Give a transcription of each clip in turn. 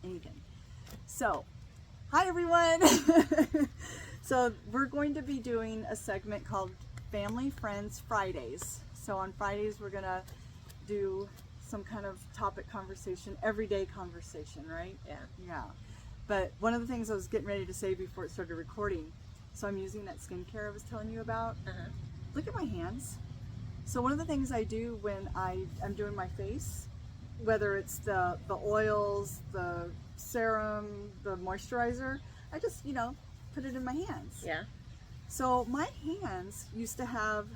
anything. So, hi everyone. So we're going to be doing a segment called Family Friends Fridays. So on Fridays we're gonna do some kind of topic conversation, everyday conversation, right? Yeah. But one of the things I was getting ready to say before it started recording, so I'm using that skincare I was telling you about. Look at my hands. So one of the things I do when I'm doing my face, whether it's the oils, the serum, the moisturizer, I just, put it in my hands. Yeah. So my hands used to have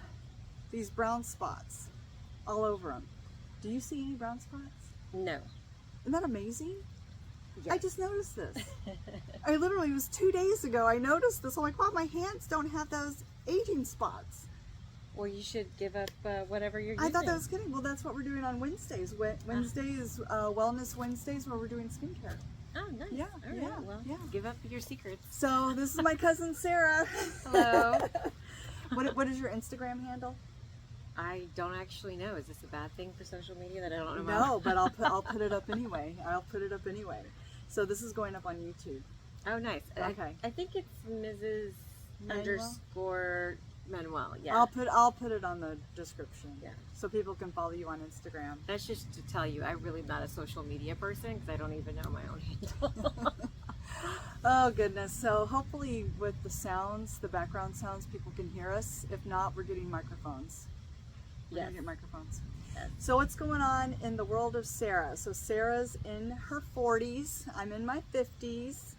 these brown spots all over them. Do you see any brown spots? No. Isn't that amazing? Yeah. I just noticed this. I literally, it was 2 days ago, I noticed this. I'm like, wow, my hands don't have those aging spots. Well, you should give up whatever you're using. I thought that was kidding. Well, that's what we're doing on Wednesdays. Wednesday is Wellness Wednesdays, where we're doing skincare. Oh, nice. Yeah, All right. yeah, Well, yeah. give up your secrets. So this is my cousin Sarah. Hello. What is your Instagram handle? I don't actually know. Is this a bad thing for social media that I don't know about? No, but I'll put it up anyway. I'll put it up anyway. So this is going up on YouTube. Oh, nice. Okay. I think it's Mrs. _ Manuel. Yeah. I'll put it on the description. Yeah. So people can follow you on Instagram. That's just to tell you, I'm really not a social media person because I don't even know my own handle. Oh goodness. So hopefully with the sounds, the background sounds, people can hear us. If not, we're getting microphones. We're gonna get microphones. Yes. So what's going on in the world of Sarah? So Sarah's in her 40s. I'm in my 50s.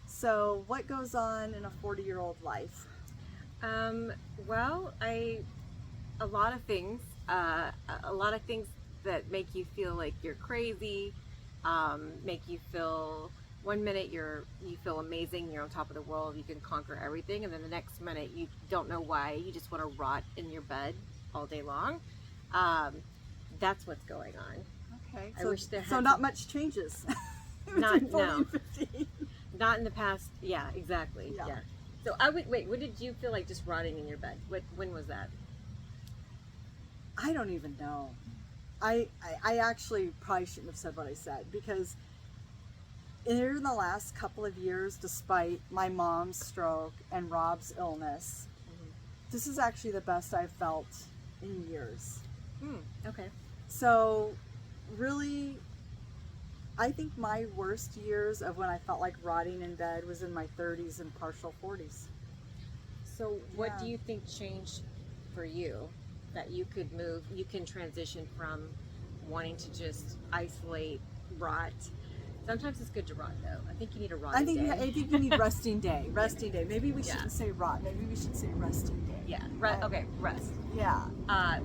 So what goes on in a 40-year-old life? Well, a lot of things. A lot of things that make you feel like you're crazy. Make you feel. One minute you feel amazing, you're on top of the world, you can conquer everything, and then the next minute you don't know why, you just want to rot in your bed all day long. That's what's going on. Okay. I wish there had so not much changes. Not between 40 no. and 50. Not in the past. Yeah, exactly. Yeah. So wait. What did you feel like just rotting in your bed? When was that? I don't even know. I actually probably shouldn't have said what I said, because in the last couple of years, despite my mom's stroke and Rob's illness, this is actually the best I've felt in years. Okay. So really, I think my worst years of when I felt like rotting in bed was in my 30s and partial 40s. So what Yeah. do you think changed for you that you could move, you can transition from wanting to just isolate, rot? Sometimes it's good to rot though. I think you need a rot day. I think you need resting day. Resting day. Maybe we shouldn't say rot. Maybe we should say resting day. Yeah. Okay. Rest. Yeah.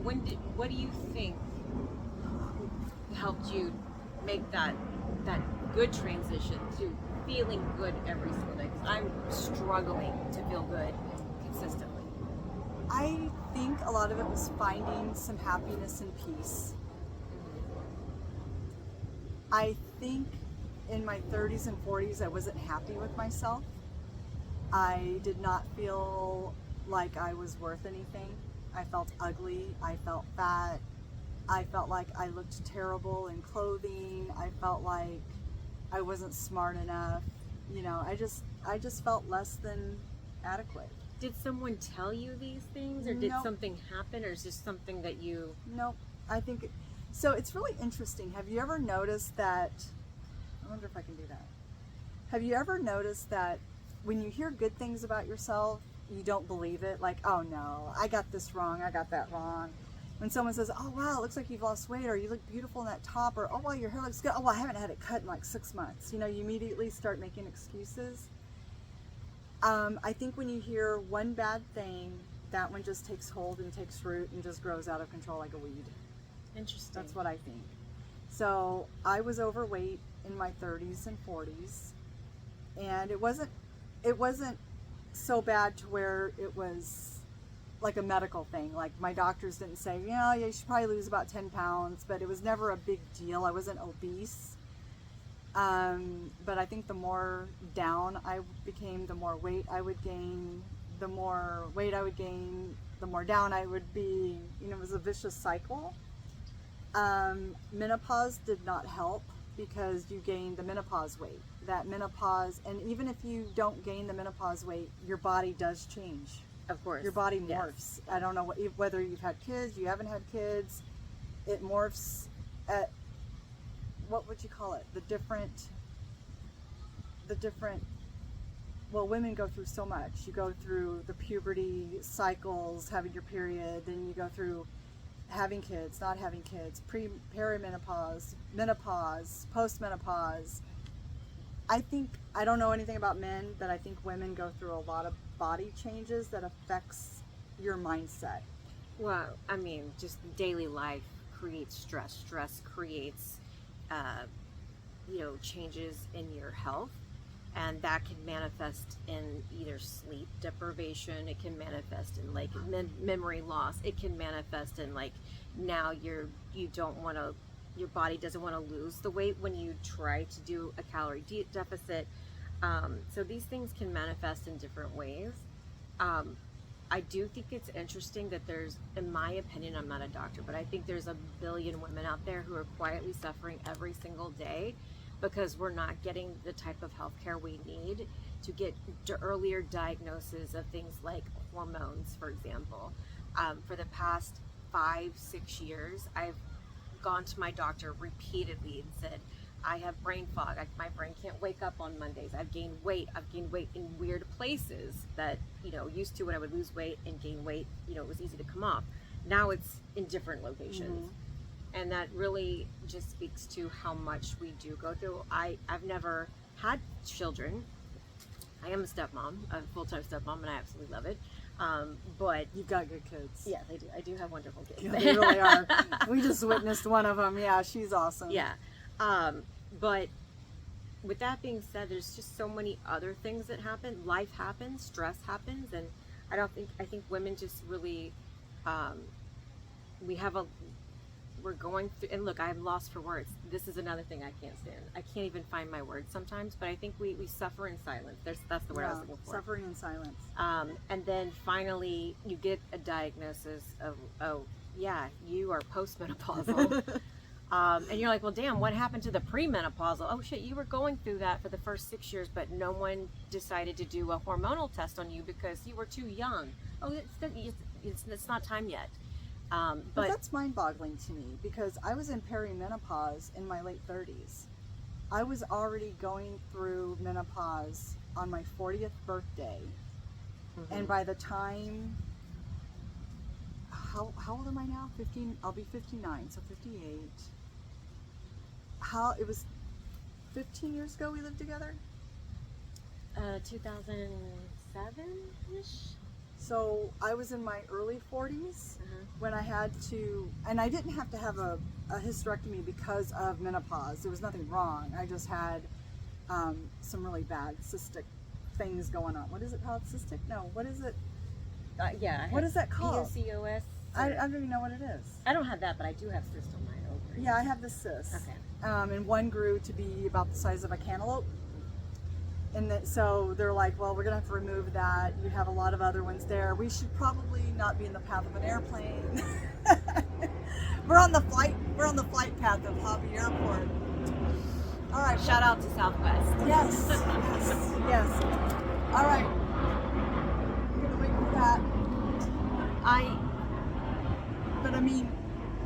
What do you think helped you make that good transition to feeling good every single day? Because I'm struggling to feel good consistently. I think a lot of it was finding some happiness and peace. I think in my 30s and 40s, I wasn't happy with myself. I did not feel like I was worth anything. I felt ugly. I felt fat. I felt like I looked terrible in clothing. I felt like I wasn't smart enough. I just felt less than adequate. Did someone tell you these things, or did Nope. something happen, or is this something that you? Nope. I think so. It's really interesting. Have you ever noticed that? I wonder if I can do that. Have you ever noticed that when you hear good things about yourself, you don't believe it? Like, oh no, I got this wrong, I got that wrong. When someone says, oh wow, it looks like you've lost weight, or you look beautiful in that top, or oh wow, your hair looks good. Oh well, I haven't had it cut in like 6 months. You immediately start making excuses. I think when you hear one bad thing, that one just takes hold and takes root and just grows out of control like a weed. Interesting. That's what I think. So I was overweight in my 30s and 40s, and it wasn't so bad to where it was like a medical thing. Like my doctors didn't say, yeah, you should probably lose about 10 pounds, but it was never a big deal. I wasn't obese. But I think the more down I became, the more weight I would gain. The more weight I would gain, the more down I would be. It was a vicious cycle. Menopause did not help because you gain the menopause weight. That menopause, and even if you don't gain the menopause weight, your body does change. Of course. Your body Yes. morphs. I don't know whether you've had kids, you haven't had kids. It morphs at, what would you call it? The different, well, women go through so much. You go through the puberty cycles, having your period, then you go through having kids, not having kids, perimenopause, menopause, postmenopause. I don't know anything about men, but I think women go through a lot of body changes that affects your mindset. Well, I mean, just daily life creates stress. Stress creates, changes in your health, and that can manifest in either sleep deprivation. It can manifest in like memory loss. It can manifest in like now your body doesn't want to lose the weight when you try to do a calorie deficit. So these things can manifest in different ways. I do think it's interesting that there's, in my opinion, I'm not a doctor, but I think there's a billion women out there who are quietly suffering every single day because we're not getting the type of health care we need to get to earlier diagnosis of things like hormones, for example. For the past 5-6 years, I've gone to my doctor repeatedly and said, I have brain fog. My brain can't wake up on Mondays. I've gained weight. I've gained weight in weird places that, used to when I would lose weight and gain weight, it was easy to come off. Now it's in different locations. Mm-hmm. And that really just speaks to how much we do go through. I've never had children. I am a stepmom, a full-time stepmom, and I absolutely love it. But you've got good kids. Yes, I do. I do have wonderful kids. Yeah, they really are. We just witnessed one of them. Yeah, she's awesome. Yeah. But with that being said, there's just so many other things that happen. Life happens, stress happens, and I think women just really, we're going through, and look, I'm lost for words. This is another thing I can't stand. I can't even find my words sometimes, but I think we suffer in silence. That's the word I was looking for. Suffering in silence. And then finally you get a diagnosis of, oh yeah, you are postmenopausal. And you're like, well, damn, what happened to the premenopausal? Oh shit, you were going through that for the first 6 years, but no one decided to do a hormonal test on you because you were too young. Oh, it's not time yet. But that's mind-boggling to me because I was in perimenopause in my late 30s. I was already going through menopause on my 40th birthday. Mm-hmm. And by the time, how old am I now? 15, I'll be 59, so 58. It was 15 years ago we lived together? 2007-ish? So I was in my early 40s when I had to, and I didn't have to have a hysterectomy because of menopause. There was nothing wrong. I just had some really bad cystic things going on. What is it called? Cystic? No, what is it? Yeah. What is that called? PCOS? I don't even know what it is. I don't have that, but I do have cyst on my ovary. Yeah, I have the cyst. Okay. And one grew to be about the size of a cantaloupe. And so they're like, well, we're gonna have to remove that. You have a lot of other ones there. We should probably not be in the path of an airplane. We're on the flight path of Hobby Airport. All right. Shout out to Southwest. Yes. Yes. All right. I'm gonna wait for that. But I mean,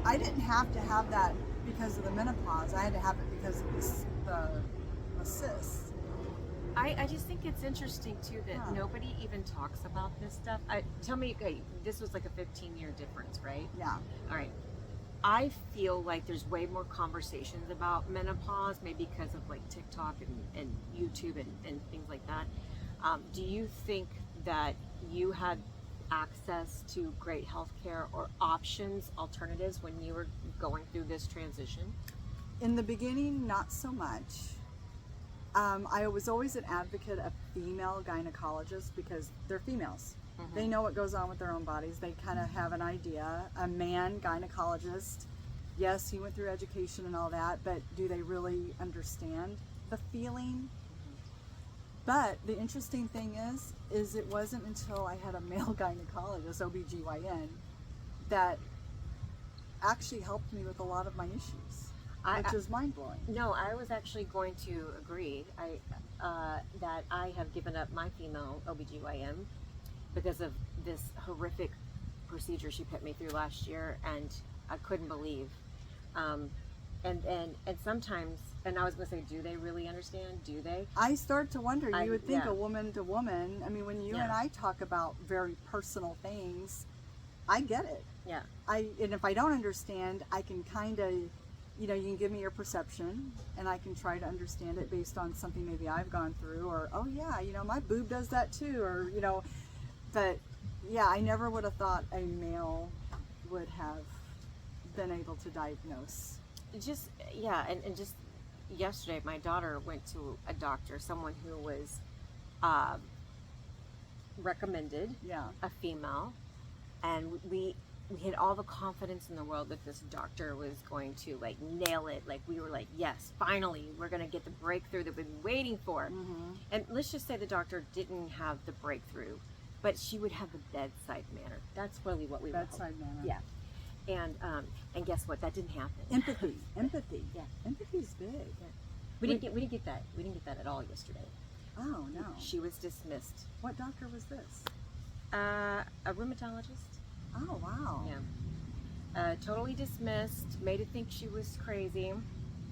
I didn't have to have that because of the menopause. I had to have it because of the cyst. I just think it's interesting too that nobody even talks about this stuff. Tell me, okay, this was like a 15-year difference, right? Yeah. All right. I feel like there's way more conversations about menopause, maybe because of like TikTok and YouTube and things like that. Do you think that you had access to great health care or options, alternatives when you were going through this transition? In the beginning, not so much. I was always an advocate of female gynecologists because they're females. Mm-hmm. They know what goes on with their own bodies. They kind of have an idea. A man gynecologist, yes, he went through education and all that, but do they really understand the feeling? Mm-hmm. But the interesting thing is it wasn't until I had a male gynecologist, OBGYN, that actually helped me with a lot of my issues. which is mind-blowing. No, I was actually going to agree. That I have given up my female OBGYN because of this horrific procedure she put me through last year, and I couldn't believe. And sometimes, and I was going to say, do they really understand? Do they? I start to wonder. You would think yeah. a woman to woman. I mean, when you and I talk about very personal things, I get it. Yeah. And if I don't understand, I can kind of, you can give me your perception, and I can try to understand it based on something maybe I've gone through, or oh yeah, my boob does that too, or but yeah, I never would have thought a male would have been able to diagnose. Just and just yesterday, my daughter went to a doctor, someone who was recommended, a female, and we had all the confidence in the world that this doctor was going to like nail it. Like we were like, yes, finally, we're gonna get the breakthrough that we've been waiting for. Mm-hmm. And let's just say the doctor didn't have the breakthrough, but she would have the bedside manner. That's really what we were hoping. Bedside manner. Yeah. And guess what? That didn't happen. Empathy. Yeah. Empathy's big. Yeah. We didn't get that. We didn't get that at all yesterday. Oh no. She was dismissed. What doctor was this? A rheumatologist. Oh wow. Yeah. Totally dismissed. Made it think she was crazy.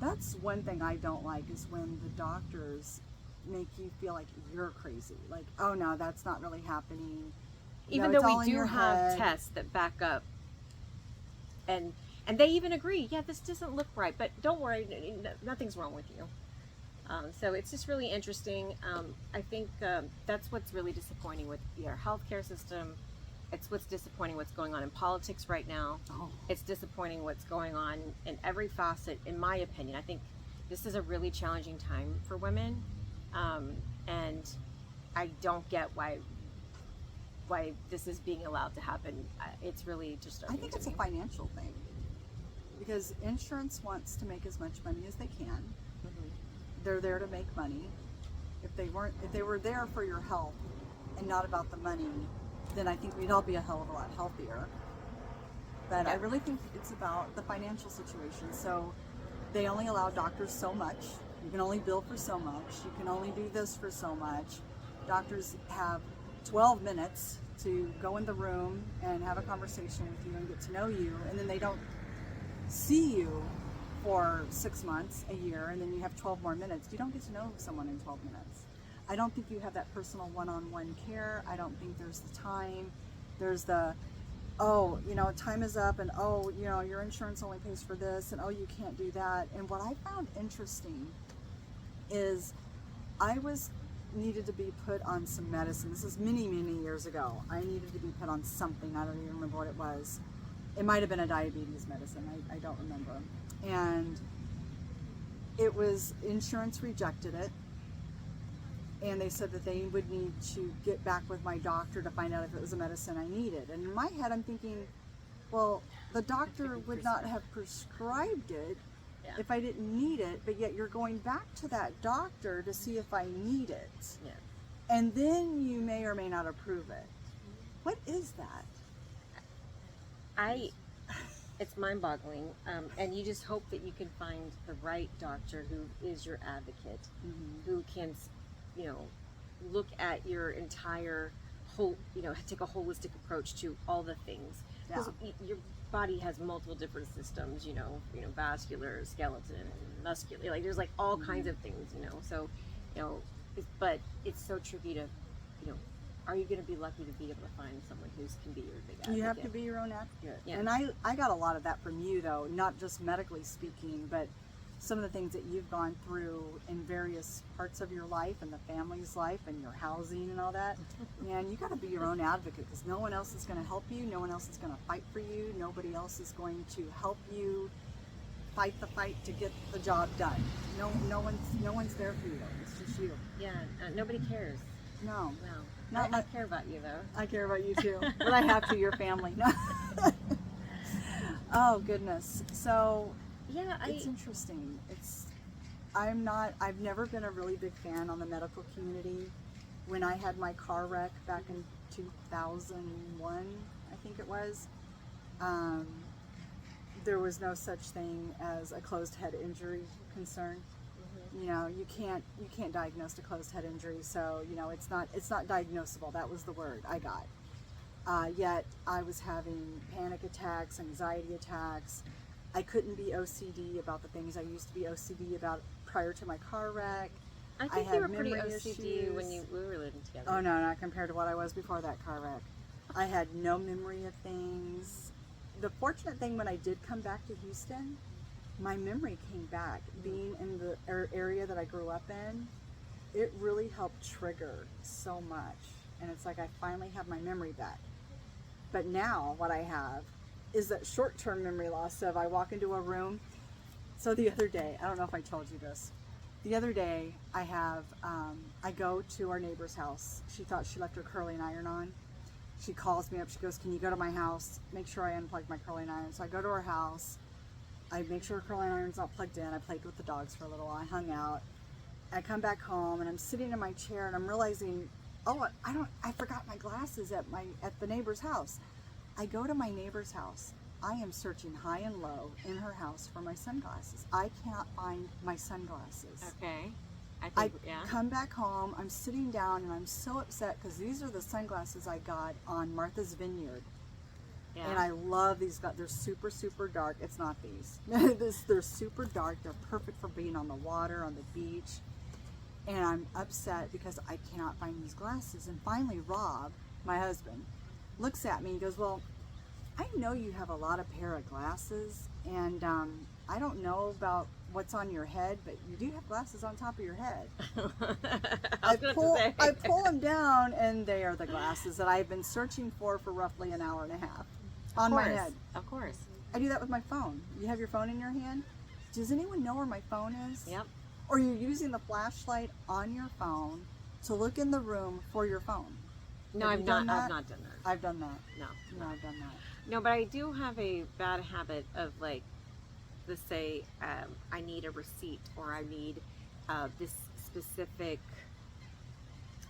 That's one thing I don't like, is when the doctors make you feel like you're crazy. Like, oh no, that's not really happening. Even it's though all we in do your have head. tests that back up, and they even agree, yeah, this doesn't look right, but don't worry, nothing's wrong with you. So it's just really interesting. I think that's what's really disappointing with our healthcare system. It's what's disappointing what's going on in politics right now. Oh. It's disappointing what's going on in every facet, in my opinion. I think this is a really challenging time for women, and I don't get why this is being allowed to happen. It's really just I think it's a financial thing, because insurance wants to make as much money as they can. Mm-hmm. They're there to make money. If they were there for your health and not about the money, then I think we'd all be a hell of a lot healthier. But I really think it's about the financial situation. So they only allow doctors so much. You can only bill for so much. You can only do this for so much. Doctors have 12 minutes to go in the room and have a conversation with you and get to know you, and then they don't see you for 6 months, a year, and then you have 12 more minutes. You don't get to know someone in 12 minutes. I don't think you have that personal one-on-one care. I don't think there's the time. There's the, oh, time is up, and oh, your insurance only pays for this, and oh, you can't do that. And what I found interesting is I needed to be put on some medicine. This is many, many years ago. I needed to be put on something. I don't even remember what it was. It might have been a diabetes medicine. I don't remember. And it was, insurance rejected it. And they said that they would need to get back with my doctor to find out if it was a medicine I needed. And in my head, I'm thinking, well, the doctor would not have prescribed it if I didn't need it, but yet you're going back to that doctor to see if I need it. Yeah. And then you may or may not approve it. What is that? It's mind-boggling, and you just hope that you can find the right doctor who is your advocate, who can, look at your entire whole, take a holistic approach to all the things. Because your body has multiple different systems, vascular, skeleton, muscular, like there's like all kinds of things, so, but it's so tricky to, are you going to be lucky to be able to find someone who can be your big advocate? You have to be your own advocate. Yeah. And I got a lot of that from you, though, not just medically speaking, but some of the things that you've gone through in various parts of your life and the family's life and your housing and all that. Man, you got to be your own advocate, because no one else is going to help you. No one else is going to fight for you. Nobody else is going to help you fight the fight to get the job done. No one's there for you. It's just you. Yeah, nobody cares. No. I care about you, though. I care about you too. But I have to, your family. No. Oh goodness. So yeah, it's interesting. I've never been a really big fan on the medical community. When I had my car wreck back in 2001, I think it was, there was no such thing as a closed head injury concern. You know, you can't diagnose a closed head injury, so you know it's not diagnosable. That was the word I got. Yet I was having panic attacks, anxiety attacks. I couldn't be OCD about the things I used to be OCD about prior to my car wreck. I think had you were pretty memory OCD when issues. we were living together. Oh no, not compared to what I was before that car wreck. I had no memory of things. The fortunate thing when I did come back to Houston, my memory came back. Being in the area that I grew up in, it really helped trigger so much. And it's like I finally have my memory back. But now what I have is that short-term memory loss of I walk into a room. So the other day, I don't know if I told you this. The other day I go to our neighbor's house. She thought she left her curling iron on. She calls me up. She goes, can you go to my house? Make sure I unplug my curling iron. So I go to her house. I make sure her curling iron's not plugged in. I played with the dogs for a little while. I hung out. I come back home and I'm sitting in my chair and I'm realizing, oh, I forgot my glasses at the neighbor's house. I go to my neighbor's house. I am searching high and low in her house for my sunglasses. I cannot find my sunglasses. Okay. I Yeah. come back home, I'm sitting down and I'm so upset because these are the sunglasses I got on Martha's Vineyard. Yeah. And I love these. They're super, super dark. It's not these. They're super dark. They're perfect for being on the water, on the beach. And I'm upset because I cannot find these glasses. And finally, Rob, my husband, looks at me and goes, well, I know you have a lot of pair of glasses. And I don't know about what's on your head, but you do have glasses on top of your head. I was going to say. I pull them down, and they are the glasses that I've been searching for roughly an hour and a half on my head. Of course. I do that with my phone. You have your phone in your hand. Does anyone know where my phone is? Yep. Or you're using the flashlight on your phone to look in the room for your phone. No, Have I've you not. done that? I've not done that. I've done that. No. No, I've done that. No, but I do have a bad habit of like, let's say I need a receipt or I need this specific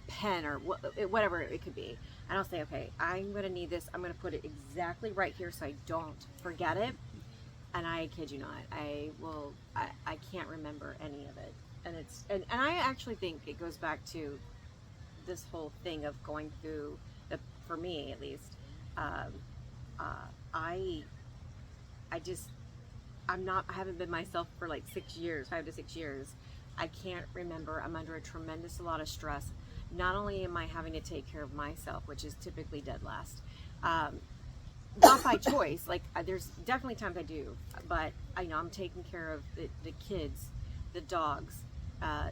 pen or whatever it could be. And I'll say, okay, I'm going to need this. I'm going to put it exactly right here so I don't forget it. And I kid you not, I can't remember any of it. And and I actually think it goes back to this whole thing of going through for me at least, I haven't been myself for like 6 years, 5 to 6 years. I can't remember. I'm under a tremendous lot of stress. Not only am I having to take care of myself, which is typically dead last, not by choice. Like there's definitely times I do, but I'm taking care of the kids, the dogs,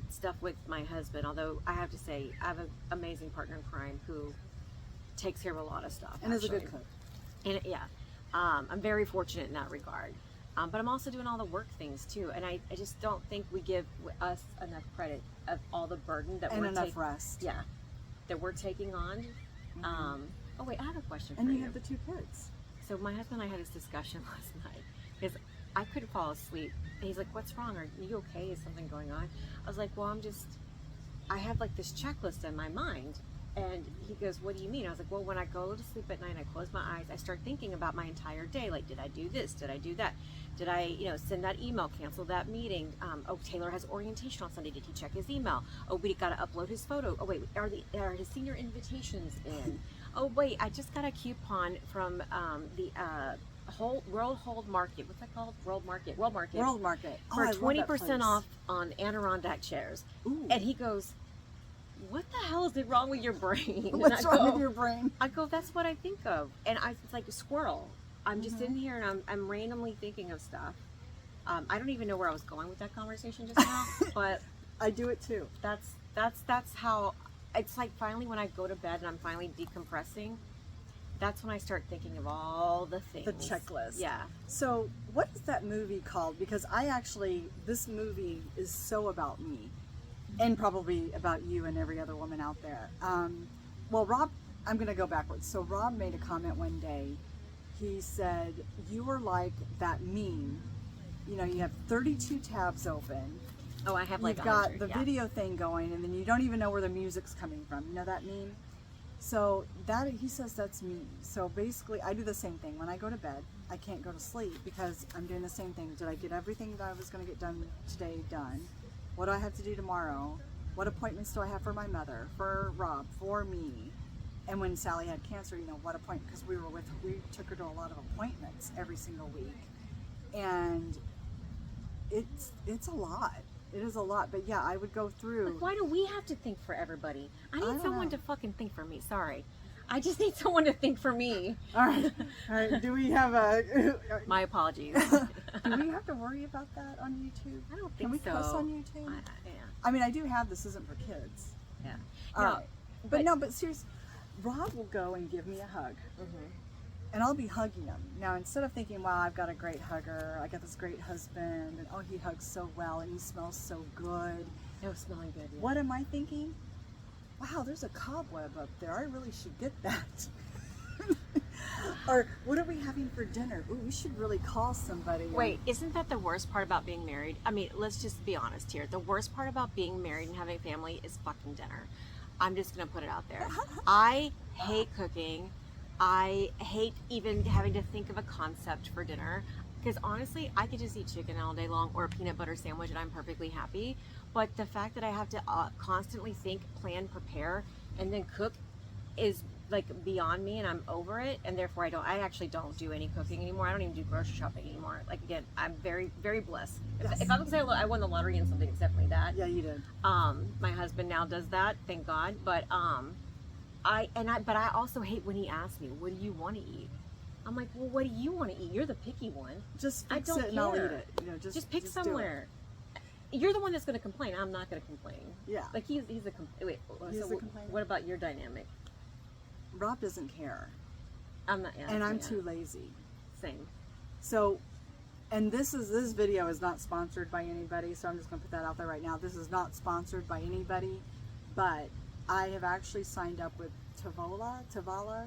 stuff with my husband. Although I have to say, I have an amazing partner in crime who takes care of a lot of stuff. And is a good actually. cook. And yeah, I'm very fortunate in that regard. But I'm also doing all the work things too, and I just don't think we give us enough credit of all the burden that And we're enough taking. rest. Yeah, that we're taking on. Mhm. Oh wait, I have a question And for you you. have the 2 kids. So my husband and I had this discussion last night because I couldn't fall asleep. And he's like, "What's wrong? Are you okay? Is something going on?" I was like, "Well, I have like this checklist in my mind." And he goes, "What do you mean?" I was like, "Well, when I go to sleep at night, I close my eyes, I start thinking about my entire day. Like, did I do this? Did I do that? Did I, send that email, cancel that meeting? Oh, Taylor has orientation on Sunday. Did he check his email? Oh, we got to upload his photo. Oh, wait, are his senior invitations in? Oh, wait, I just got a coupon from the World Hold Market. What's that called? World Market. World Market. Oh, For I love that 20% place. off on Adirondack chairs." Ooh. And he goes, "What the hell is wrong with your brain?" What's And I wrong go, with your brain? I go, "That's what I think of." And it's like a squirrel. I'm just Mm-hmm. in here and I'm randomly thinking of stuff. I don't even know where I was going with that conversation just now, but I do it too. that's how it's like. Finally, when I go to bed and I'm finally decompressing, that's when I start thinking of all the things. The checklist. Yeah. So, what is that movie called? Because this movie is so about me, and probably about you and every other woman out there. Well, Rob, I'm going to go backwards. So, Rob made a comment one day. He said, "You are like that meme. You have 32 tabs open. Oh, I have like You've got 100, the yeah. video thing going, and then you don't even know where the music's coming from. You know that meme? So that, he says that's me. So basically I do the same thing. When I go to bed, I can't go to sleep because I'm doing the same thing. Did I get everything that I was going to get done today done? What do I have to do tomorrow? What appointments do I have for my mother, for Rob, for me? And when Sally had cancer, you know, what appointment, because we took her to a lot of appointments every single week. And it's a lot. It is a lot. But yeah, I would go through. Like, why do we have to think for everybody? I need don't someone know. to fucking think for me. Sorry. I just need someone to think for me. All right. All right. Do we have a... My apologies. Do we have to worry about that on YouTube? I don't Can think we so. cuss on YouTube? Yeah. I mean, I do have This Isn't for Kids. Yeah. All No, right. But seriously, Rob will go and give me a hug. Mhm. And I'll be hugging him. Now, instead of thinking, wow, I've got a great hugger, I got this great husband, and oh, he hugs so well, and he smells so good. It was smelling good. Yeah. What am I thinking? Wow, there's a cobweb up there. I really should get that. Or, what are we having for dinner? Ooh, we should really call somebody. Wait, isn't that the worst part about being married? I mean, let's just be honest here. The worst part about being married and having a family is fucking dinner. I'm just gonna put it out there. I hate cooking. I hate even having to think of a concept for dinner. Because honestly, I could just eat chicken all day long or a peanut butter sandwich and I'm perfectly happy. But the fact that I have to constantly think, plan, prepare, and then cook is like beyond me, and I'm over it. And therefore, I actually don't do any cooking anymore. I don't even do grocery shopping anymore. Like, again, I'm very, very blessed. Yes. If I would say I won the lottery in something, it's definitely that. Yeah, you did. My husband now does that, thank God. But I also hate when he asks me, "What do you want to eat?" I'm like, "Well, what do you want to eat? You're the picky one. Just I fix don't it and I'll eat care. it. You know, Just pick do it. somewhere." You're the one that's going to complain. I'm not going to complain. Yeah. Like he's a wait. He's So a complainer. what about your dynamic? Rob doesn't care. I'm not. Yeah, And I'm yeah. too lazy. Same. So, and this video is not sponsored by anybody, so I'm just going to put that out there right now. This is not sponsored by anybody, but I have actually signed up with Tovala, Tovala.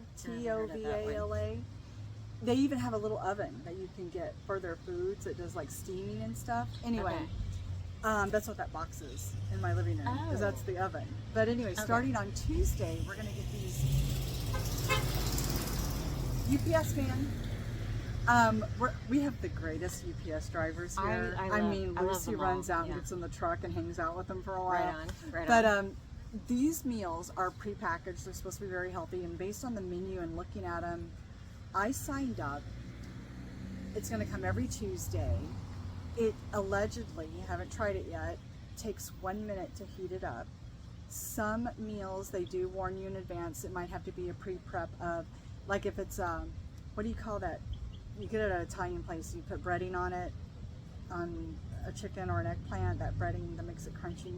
They even have a little oven that you can get for their foods that does like steaming and stuff. Anyway, Okay. that's what that box is in my living room, because Oh. that's the oven. But anyway, starting on Tuesday, we're going to get these UPS man. We have the greatest UPS drivers here. I love Lucy them all, runs out yeah. and gets in the truck and hangs out with them for a while. Right on. Right But on. these meals are prepackaged. They're supposed to be very healthy, and based on the menu and looking at them, I signed up. It's going to come every Tuesday. It allegedly, I haven't tried it yet, takes 1 minute to heat it up. Some meals they do warn you in advance. It might have to be a pre-prep of, like if it's what do you call that? You get it at an Italian place. You put breading on it, on a chicken or an eggplant. That breading that makes it crunchy.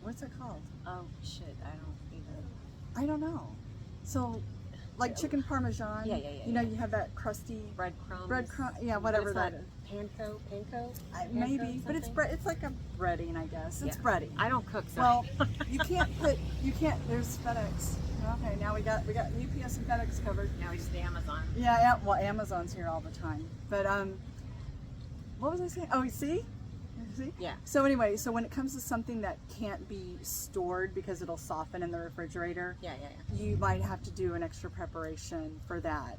What's it called? Oh shit! I don't even. I don't know. So, like chicken parmesan. Yeah. You know, you have that crusty Breadcrumbs. Yeah, whatever that is. Panko. Maybe, but it's something? It's like a breading, I guess. It's Yeah. breading. I don't cook, so. Well, you can't. There's FedEx. Okay, now we got UPS and FedEx covered. now we just the Amazon. Yeah. Well, Amazon's here all the time. But what was I saying? Oh, you see? Yeah. So anyway, so when it comes to something that can't be stored because it'll soften in the refrigerator, Yeah. you might have to do an extra preparation for that.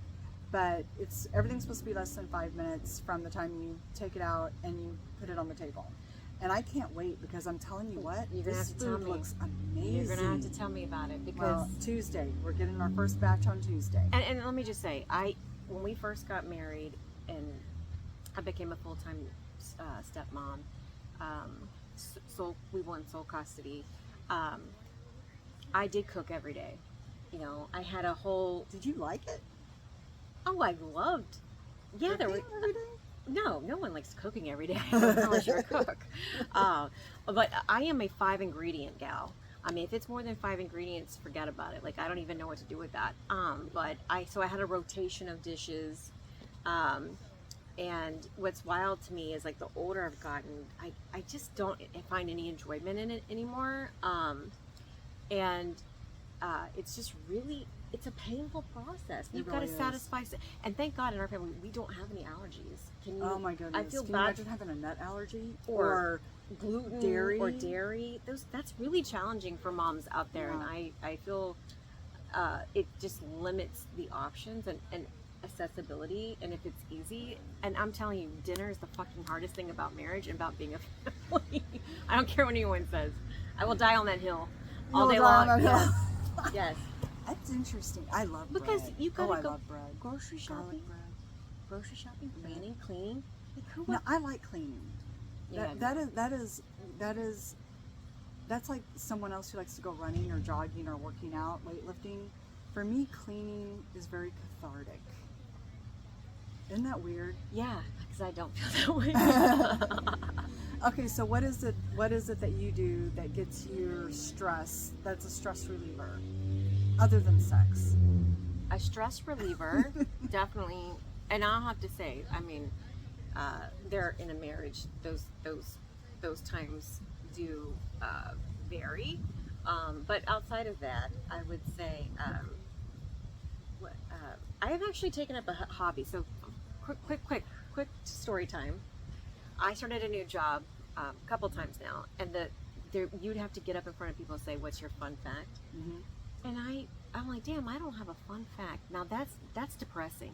But everything's supposed to be less than 5 minutes from the time you take it out and you put it on the table. And I can't wait, because I'm telling you what, You're gonna this have to tell food me. looks amazing. You're gonna have to tell me about it, because. Well, Tuesday, we're getting our first batch on Tuesday. And let me just say, when we first got married and I became a full-time stepmom, so we won sole custody. I did cook every day. You know, I had a whole. Did you like it? Oh, I loved. Yeah, there were. Cooking every day? No one likes cooking every day unless you're a cook. But I am a 5-ingredient gal. I mean, if it's more than 5 ingredients, forget about it. Like, I don't even know what to do with that. But I had a rotation of dishes. And what's wild to me is, like, the older I've gotten, I just don't find any enjoyment in it anymore. It's just really, it's a painful process. You've got to really is. satisfy, and thank God in our family, we don't have any allergies. Can you? Oh my goodness. I feel Can bad. you imagine having a nut allergy? Or gluten dairy? or dairy. That's really challenging for moms out there, Yeah. and I feel it just limits the options and accessibility. And if it's easy, and I'm telling you, dinner is the fucking hardest thing about marriage and about being a family. I don't care what anyone says. I will die on that hill all You'll day die on long. that hill. Yes. Yes. That's interesting. I love Because bread. you gotta I go love bread. grocery shopping, Garlic bread. grocery shopping, planning, cleaning. Like, who No, I like cleaning. Yeah, That's like someone else who likes to go running or jogging or working out, weightlifting. For me, cleaning is very cathartic. Isn't that weird? yeah, because I don't feel that way. Okay, so what is it that you do that gets your stress, that's a stress reliever, other than sex? A stress reliever, definitely. And I'll have to say, I mean, they're in a marriage. Those times do vary. But outside of that, I would say, I have actually taken up a hobby. So, quick story time. I started a new job a couple times now, and you'd have to get up in front of people and say, "What's your fun fact?" Mm-hmm. And I'm like, damn, I don't have a fun fact. Now that's depressing.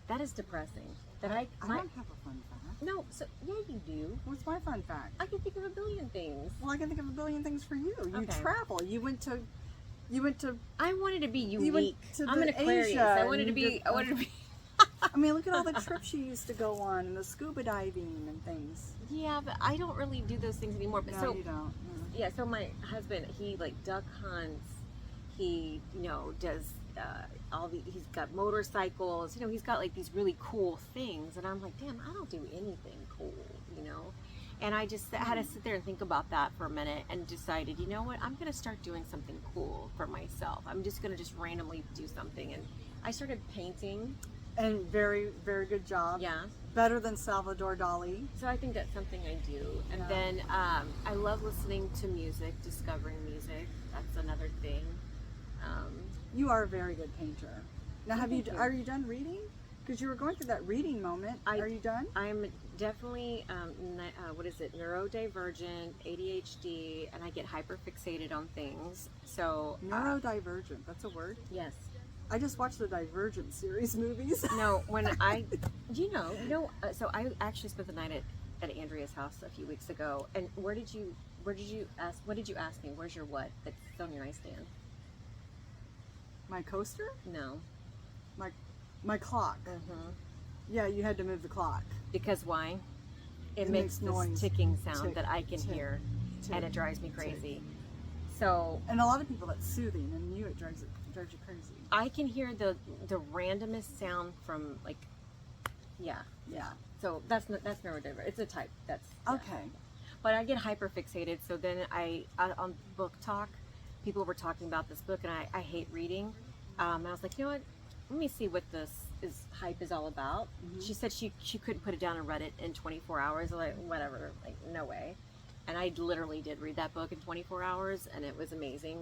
That is depressing. That I don't have a fun fact. no. So yeah, you do. What's my fun fact? I can think of a billion things. Well, I can think of a billion things for you. You Okay. travel. You went to. I wanted to be You went unique. to I'm an the Aquarius. Asia I and wanted to you be. did- I wanted to be. I mean, look at all the trips you used to go on and the scuba diving and things. Yeah, but I don't really do those things anymore. But No, so you don't. yeah, so my husband, he like duck hunts. He does he's got motorcycles. He's got like these really cool things, and I'm like, damn, I don't do anything cool. And I just had to sit there and think about that for a minute and decided, you know what, I'm gonna start doing something cool for myself. I'm just gonna just randomly do something, and I started painting. And very, very good job. Yeah. Better than Salvador Dali. So I think that's something I do. And Yeah. then I love listening to music, discovering music. That's another thing. You are a very good painter. Now, Thank you. are you done reading? Because you were going through that reading moment. Are you done? I'm definitely, neurodivergent, ADHD, and I get hyperfixated on things. So, Neurodivergent. That's a word. yes. I just watched the Divergent series movies. No, when so I actually spent the night at Andrea's house a few weeks ago. And what did you ask me? Where's your what? That's on your nightstand. My coaster? No. My clock. Mm-hmm. Yeah, you had to move the clock. Because why? It It makes makes this noise. ticking sound Tick, that I can tick, hear, tick, and it drives me tick. crazy. So And a lot of people, that's soothing, and it drives you crazy. I can hear the randomest sound from like, yeah. Yeah. So that's neurodivergent. It's a type. That's yeah. Okay. But I get hyperfixated. So then I on Book Talk, people were talking about this book, and I hate reading. And I was like, you know what? Let me see what this hype is all about. Mhm. She said she couldn't put it down and read it in 24 hours. I'm like, whatever, like no way. And I literally did read that book in 24 hours, and it was amazing.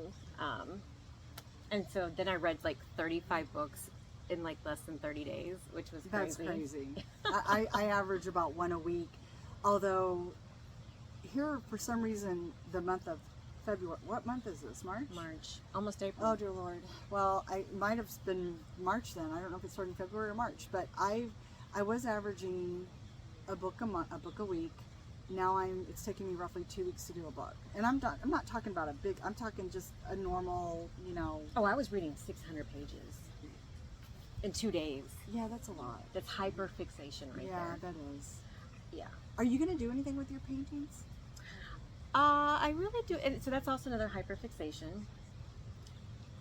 And so then I read like 35 books in like less than 30 days, which was crazy. That's crazy. I average about one a week. Although, here, for some reason, the month of February, what month is this? March? March, almost April. Oh, dear Lord. Well, I might have been March then. I don't know if it's starting February or March. But I was averaging a book a week. Now it's taking me roughly 2 weeks to do a book. And I'm not talking about I'm talking just a normal, Oh, I was reading 600 pages in 2 days. Yeah, that's a lot. That's hyperfixation right Yeah, there. that is. Yeah. Are you going to do anything with your paintings? I really do. And so that's also another hyperfixation.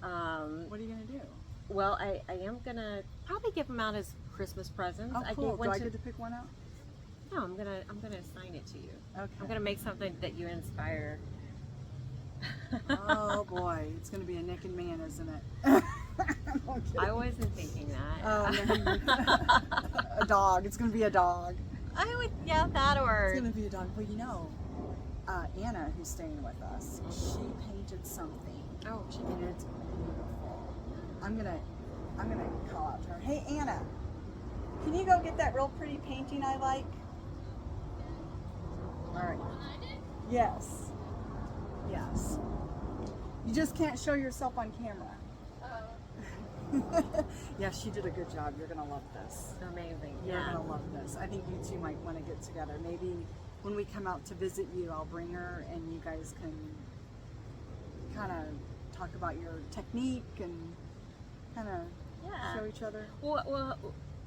What are you going to do? Well, I am going to probably give them out as Christmas presents. Oh, cool. gave one Do I get to pick one out? No, I'm gonna assign it to you. Okay. I'm gonna make something that you inspire. Oh boy, it's going to be a naked man, isn't it? I'm kidding. I wasn't thinking that. Oh, no. A dog. It's going to be a dog. I would, yeah, that or It's going to be a dog. Well, Anna, who's staying with us, she painted something, oh, and it's beautiful. I'm gonna call out to her. Hey, Anna, can you go get that real pretty painting I like? All right. Yes. Yes. You just can't show yourself on camera. Oh. Yeah, she did a good job. You're gonna love this. Amazing. You're Yeah. gonna love this. I think you two might want to get together. Maybe when we come out to visit you, I'll bring her and you guys can kind of talk about your technique and kind of Yeah. show each other. Well,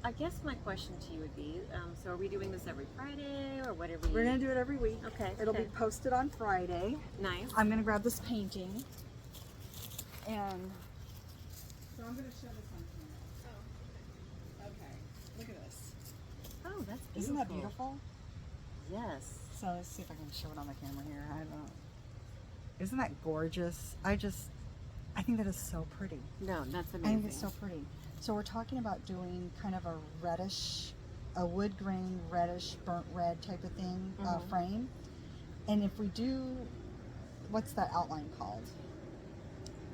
I guess my question to you would be, so are we doing this every Friday or whatever? We're gonna do it every week. Okay. It'll okay. be posted on Friday. Nice. I'm gonna grab this painting and so I'm gonna show this on camera. Oh, okay. Look at this. Oh, that's beautiful. Isn't that beautiful? Yes. So let's see if I can show it on the camera here. I don't know. Isn't that gorgeous? I think that is so pretty. No, that's I amazing. think it's so pretty. So we're talking about doing kind of a reddish, a wood grain reddish, burnt red type of thing Mhm. frame. And if we do, what's that outline called?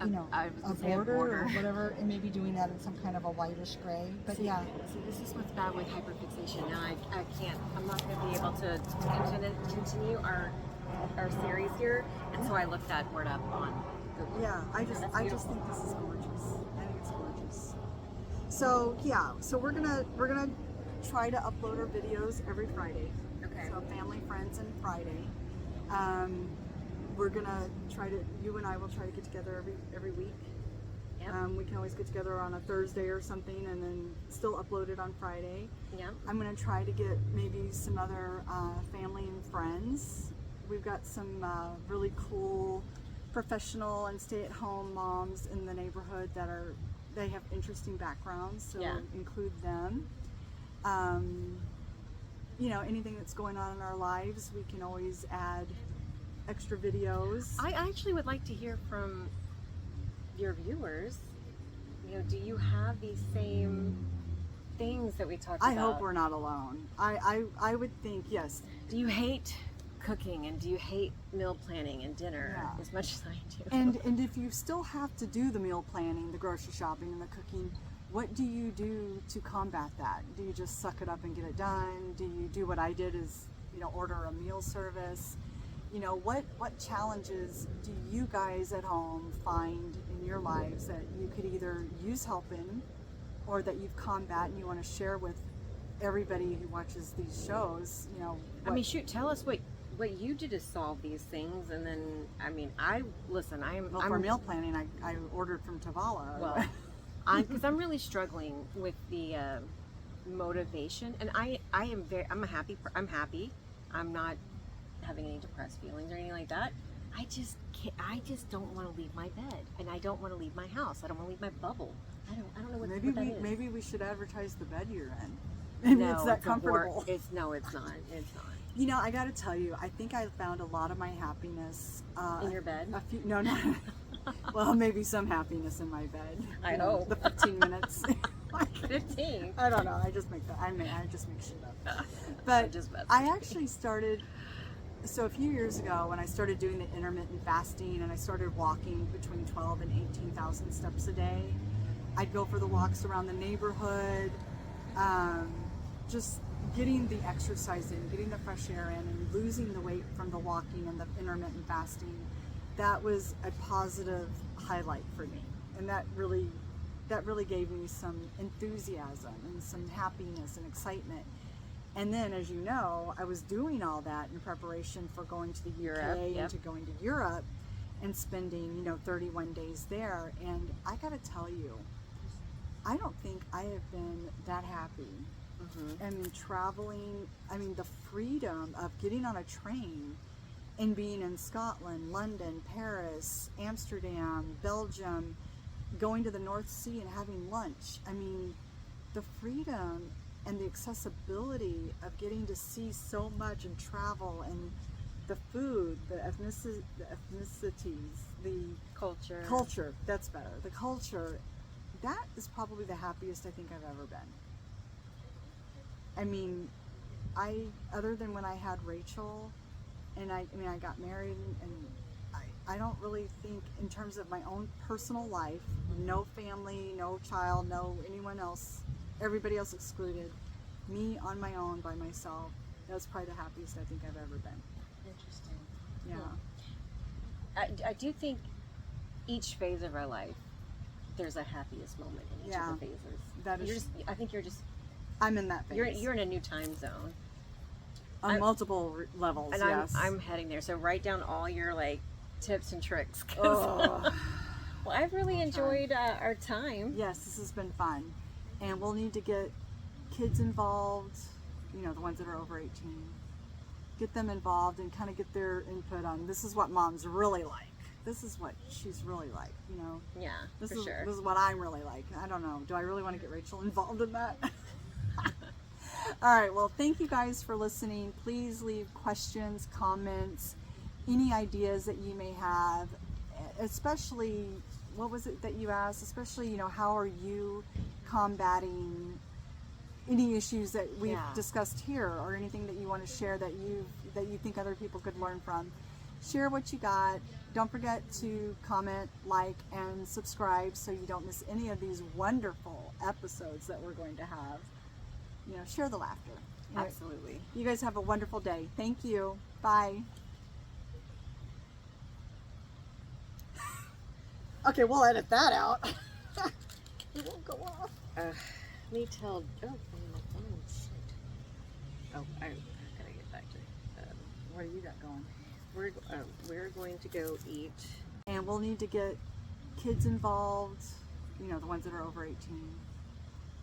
You know, I was a gonna say border, or whatever, and maybe doing that in some kind of a whitish gray. But See, yeah, see, this is what's bad with hyperfixation. Now I can't. I'm not going to be able to continue our series here, and so I looked that word up on Google. yeah. I just That's think beautiful. this is gorgeous. I think it's gorgeous. So yeah, so we're gonna try to upload our videos every Friday. Okay. So family, friends, and Friday. We're gonna try to. You and I will try to get together every week. Yep. We can always get together on a Thursday or something, and then still upload it on Friday. Yep. I'm gonna try to get maybe some other family and friends. We've got some really cool professional and stay-at-home moms in the neighborhood they have interesting backgrounds, so Yeah. include them. You know, anything that's going on in our lives, we can always add extra videos. I actually would like to hear from your viewers. You know, do you have these same things that we talked I about? hope we're not alone. I would think, yes. Do you hate cooking and do you hate meal planning and dinner Yeah. as much as I do? And if you still have to do the meal planning, the grocery shopping, and the cooking, what do you do to combat that? Do you just suck it up and get it done? Do you do what I did, is, you know, order a meal service? You know, what challenges do you guys at home find in your lives that you could either use help in, or that you've combat and you want to share with everybody who watches these shows? You know, I mean, shoot, tell us what you did to solve these things, and then I mean, I'm for meal planning, I ordered from Tavala. well, because I'm really struggling with the motivation, and I'm happy. I'm not having any depressed feelings or anything like that. I just don't want to leave my bed, and I don't want to leave my house. I don't want to leave my bubble. I don't know what that is. Maybe we should advertise the bed you're in. Maybe No, it's that a war- comfortable. It's not. It's not. You know, I got to tell you, I think I found a lot of my happiness In your bed? No. Well, maybe some happiness in my bed. I You know, hope. the 15 minutes. 15. I don't know. I just make that. I just make shit up. But just messing. I actually started. So a few years ago, when I started doing the intermittent fasting and I started walking between 12 and 18,000 steps a day, I'd go for the walks around the neighborhood, just getting the exercise in, getting the fresh air in, and losing the weight from the walking and the intermittent fasting. That was a positive highlight for me, and that really gave me some enthusiasm and some happiness and excitement. And then, as you know, I was doing all that in preparation for going to the UK Europe, yep. and to going to Europe and spending, 31 days there. And I got to tell you, I don't think I have been that happy. Mm-hmm. I mean, traveling, the freedom of getting on a train and being in Scotland, London, Paris, Amsterdam, Belgium, going to the North Sea and having lunch. I mean, the freedom and the accessibility of getting to see so much and travel, and the food, the ethnicities, the culture, that's better. The culture, that is probably the happiest I think I've ever been. I mean, other than when I had Rachel, and I got married, and I don't really think, in terms of my own personal life, no family, no child, no anyone else, everybody else excluded, me on my own by myself, that was probably the happiest I think I've ever been. Interesting. Yeah. I do think each phase of our life there's a happiest moment in each Yeah. of the phases. That is- You're just, I think you're just, I'm in that phase. you're in a new time zone. on I'm- multiple levels. And Yes. I'm heading there. So write down all your like tips and tricks. 'Cause- Oh. well, I've really enjoyed our time. Yes, this has been fun, and we'll need to get kids involved. You know, the ones that are over 18. Get them involved and kind of get their input on this is what mom's really like. This is what she's really like. You know. Yeah, This for is sure. this is what I'm really like. I don't know. Do I really want to get Rachel involved in that? All right. Well, thank you guys for listening. Please leave questions, comments, any ideas that you may have, especially what was it that you asked? Especially, you know, how are you combating any issues that we've Yeah. discussed here, or anything that you want to share that you think other people could learn from. Share what you got. Don't forget to comment, like, and subscribe so you don't miss any of these wonderful episodes that we're going to have. You know, share the laughter. All right. Absolutely. You guys have a wonderful day. Thank you. Bye. Okay, we'll edit that out. It won't go off. Let me tell. Oh, shit. Oh, I gotta get back to. What do you got going? We're going to go eat. And we'll need to get kids involved, you know, the ones that are over 18.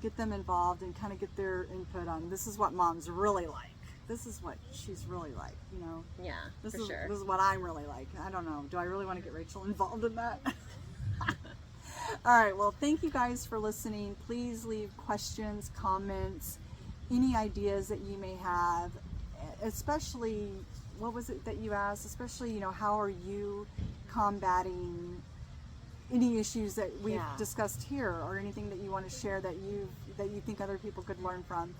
Get them involved and kind of get their input on this is what mom's really like. This is what she's really like, you know. Yeah, This for is sure. this is what I'm really like. I don't know. Do I really want to get Rachel involved in that? All right. Well, thank you guys for listening. Please leave questions, comments, any ideas that you may have, especially what was it that you asked? Especially, you know, how are you combating any issues that we've Yeah. discussed here, or anything that you want to share that you think other people could learn from.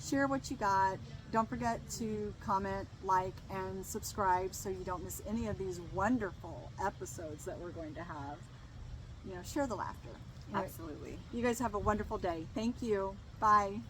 Share what you got. Don't forget to comment, like, and subscribe so you don't miss any of these wonderful episodes that we're going to have. You know, share the laughter. All right. Absolutely. You guys have a wonderful day. Thank you. Bye.